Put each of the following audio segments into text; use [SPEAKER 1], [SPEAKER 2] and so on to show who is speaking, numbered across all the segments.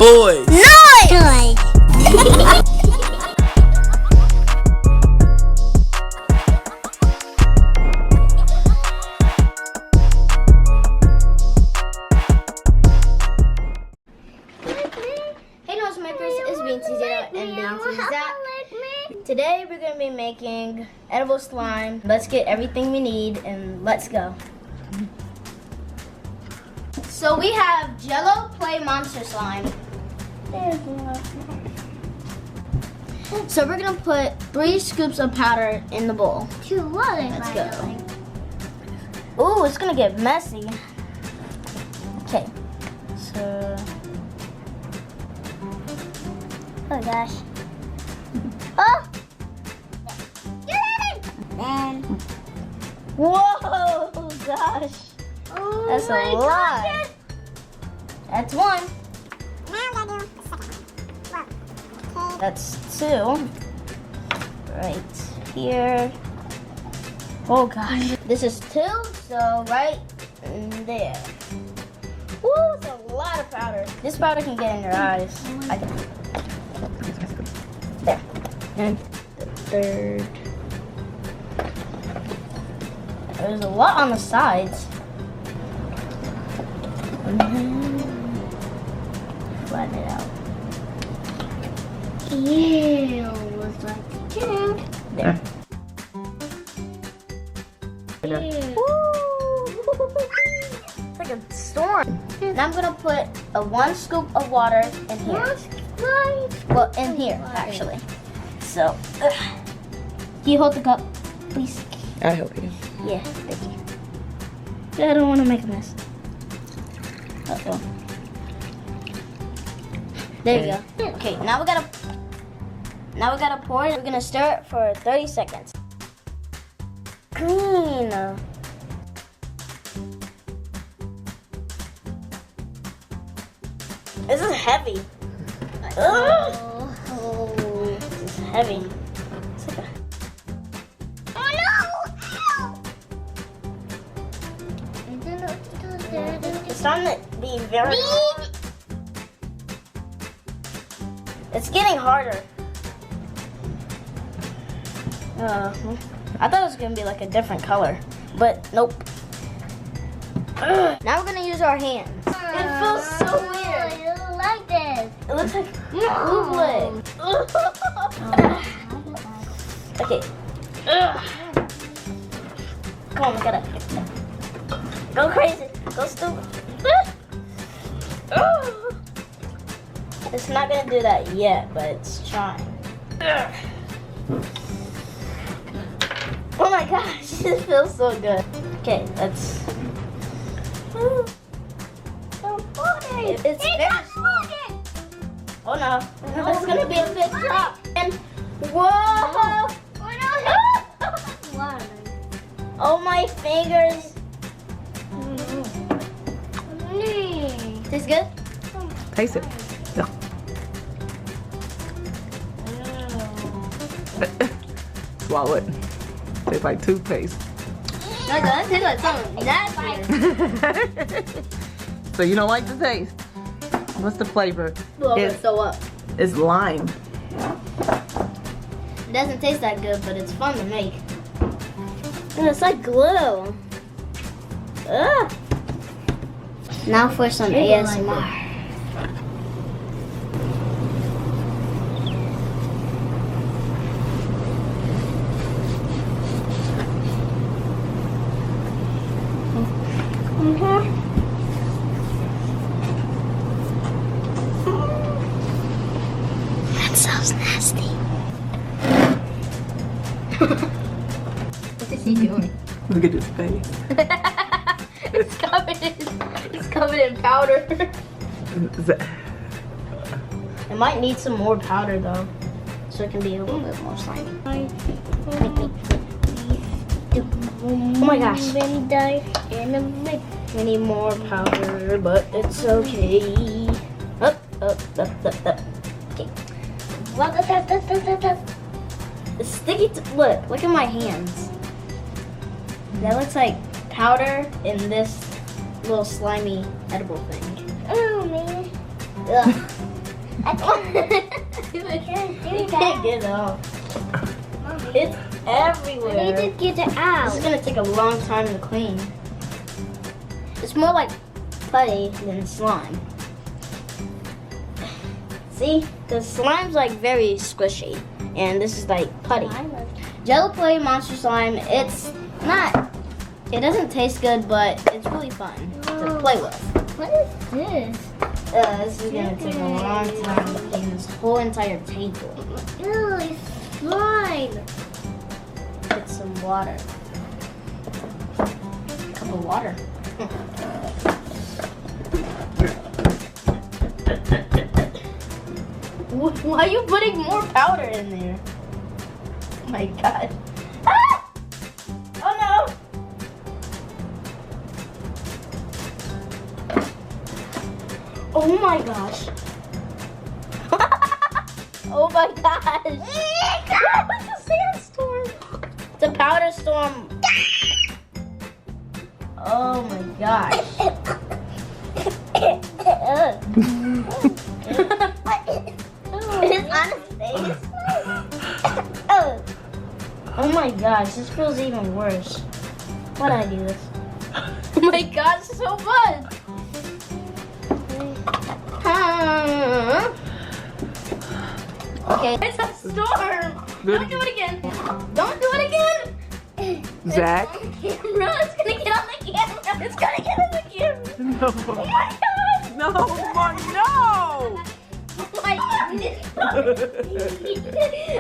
[SPEAKER 1] boys.
[SPEAKER 2] Noise!
[SPEAKER 3] Hey Noise Makers, it's BNT Zeedo and BNT Zap. Today we're going to be making edible slime. Let's get everything we need and let's go. So we have Jello Play Monster Slime. So we're going to put 3 scoops of powder in the bowl. Let's go. Ooh, it's going to get messy. Okay, so... Oh gosh. Oh! And whoa, gosh. Oh, that's a lot. God. That's 1. That's 2. Right here. Oh gosh. This is 2, so right there. Woo, it's a lot of powder. This powder can get in your eyes. There. And the 3rd. There's a lot on the sides. And then flatten it out. Ew, looks like that. There. It's like a storm. Now I'm gonna put a 1 scoop of water in here. Well, in here, actually. So, can you hold the cup, please?
[SPEAKER 1] I help you.
[SPEAKER 3] Yeah, thank you. I don't want to make a mess. Uh-oh. There we go. Okay, now we gotta pour it. We're gonna stir it for 30 seconds. Clean. This is heavy. Oh, this is heavy. It's like a... Oh no! It's starting to be very hard. It's getting harder. I thought it was gonna be like a different color, but nope. Now we're gonna use our hands. It feels so weird. Like this. It looks like oobleck. Okay. Come on, we gotta go crazy. Go stupid. It's not gonna do that yet, but it's trying. Oh my gosh, it feels so good. Okay, let's. It's very slow. Oh no, it's gonna be a big drop. And whoa! Oh my fingers. Tastes good?
[SPEAKER 1] Taste it. No. Swallow it. Tastes like toothpaste.
[SPEAKER 3] No, it doesn't taste like something nasty.
[SPEAKER 1] So you don't like the taste? What's the flavor?
[SPEAKER 3] Blow it so up.
[SPEAKER 1] It's lime.
[SPEAKER 3] It doesn't taste that good, but it's fun to make. And it's like glue. Ugh. Now for some ASMR. That sounds nasty. What is he doing?
[SPEAKER 1] Look at his face.
[SPEAKER 3] It's covered in powder. It might need some more powder though, so it can be a little bit more slimy. Oh my gosh. We need more powder, but it's okay. Up. Okay. It's sticky look at my hands. That looks like powder in this little slimy edible thing.
[SPEAKER 2] Oh man.
[SPEAKER 3] Ugh. I can't get it off. It's everywhere.
[SPEAKER 2] I need to get it out.
[SPEAKER 3] This is gonna take a long time to clean. It's more like putty than slime. See, the slime's like very squishy, and this is like putty. Jello Play Monster Slime. It's not. It doesn't taste good, but it's really fun to play with.
[SPEAKER 2] What is this?
[SPEAKER 3] This is gonna take a long time to clean this whole entire table.
[SPEAKER 2] Ew, it's slime.
[SPEAKER 3] Get some water. A cup of water. Why are you putting more powder in there? Oh my god. Ah! Oh no! Oh my gosh. Oh my gosh. It's a sandstorm. It's a powder storm. Oh my gosh. It's on his face. Oh my gosh, this feels even worse. Why'd I do this? Oh my god, it's so fun! Okay, it's a storm! Don't do it again! Don't do it again!
[SPEAKER 1] Zach?
[SPEAKER 3] It's on camera! It's gonna get on the camera! It's gonna get on the camera!
[SPEAKER 1] No.
[SPEAKER 3] Oh my god!
[SPEAKER 1] No, no!
[SPEAKER 3] Oh my goodness!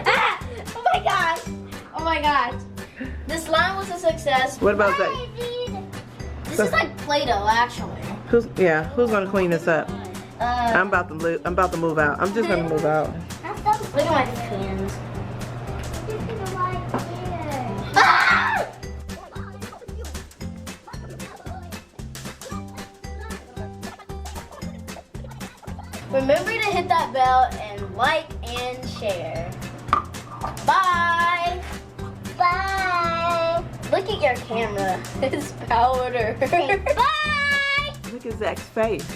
[SPEAKER 3] Ah! Oh my gosh! Oh my gosh! The slime was a success.
[SPEAKER 1] What about Zach?
[SPEAKER 3] This is like Play-Doh, actually.
[SPEAKER 1] Who's gonna clean this up? I'm about to move out. I'm just gonna move out.
[SPEAKER 3] Look at my hands. Ah! Remember to hit that bell and like and share. Bye.
[SPEAKER 2] Bye.
[SPEAKER 3] Look at your camera. It's powder.
[SPEAKER 2] Bye.
[SPEAKER 1] Look at Zach's face.